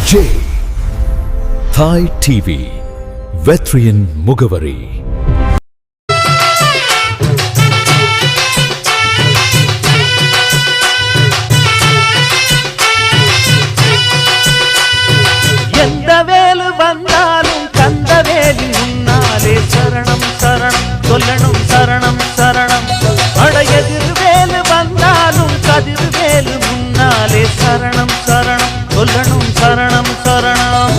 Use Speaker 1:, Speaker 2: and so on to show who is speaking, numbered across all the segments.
Speaker 1: J Thai TV வெற்றியின் முகவரி.
Speaker 2: எந்த வேலு வந்தாலும் கந்த வேலி முன்னாலே சரணம் சரணம் சொல்லணும் சரணம் சரணம். அட எதிர் வேலு வந்தாலும் கதிர் வேலு முன்னாலே சரணம் சரணம் சொல்லணும் சரணம் சரணம்.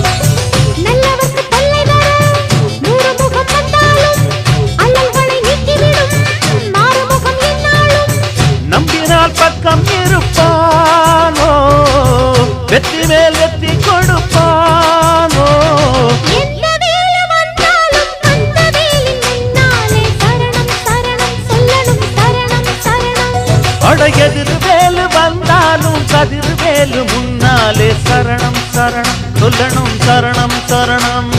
Speaker 2: நம்பினால் பக்கம் இருப்பானோ, வெற்றி மேல் வெற்றி கொடுப்பானோ. அட எதிர் வேலு வந்தாலும் கதிர் வேலு முன்னாலே சரணம் சரணம் சொல்லணும் சரணம் சரணம்.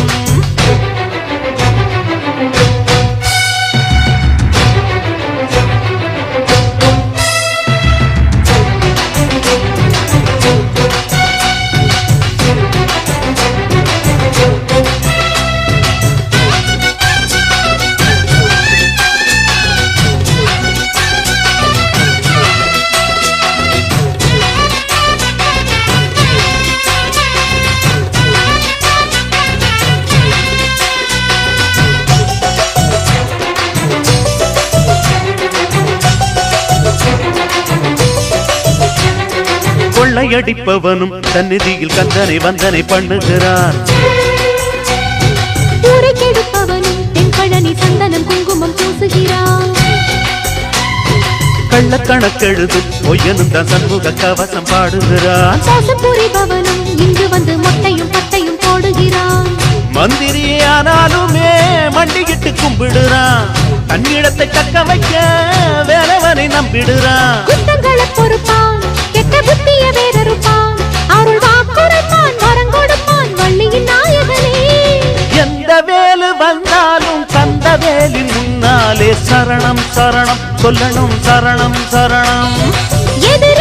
Speaker 2: கொள்ளையடிப்பவனும் சந்நிதியில் கந்தனை வந்தனை பண்ணுகிறான். சந்தனம் குங்குமம் பூசுகிறான். கள்ளக்கணக்கெழுதும் பொய்யனும் தான் சண்முக கவசம் பாடுகிறான்.
Speaker 3: புரிபவனும் இங்கு வந்து மொட்டையும் பட்டையும் போடுகிறான்.
Speaker 2: மந்திரியே ஆனாலுமே மண்டிகிட்டு கும்பிடுறான். தன்னிடத்தை தக்க வைக்க வேறவனை நம்பிடுறான்.
Speaker 3: குத்தங்களை பொறுப்பான், கெட்ட புத்திய வேறறுப்பான். அருள் வாக்குரைப்பான், வரம் கொடுப்பான் வள்ளியின் நாயகனே.
Speaker 2: எந்த வேலு வந்தாலும் கந்த வேலின் முன்னாலே சரணம் சரணம் சொல்லணும் சரணம் சரணம்.
Speaker 3: எதிர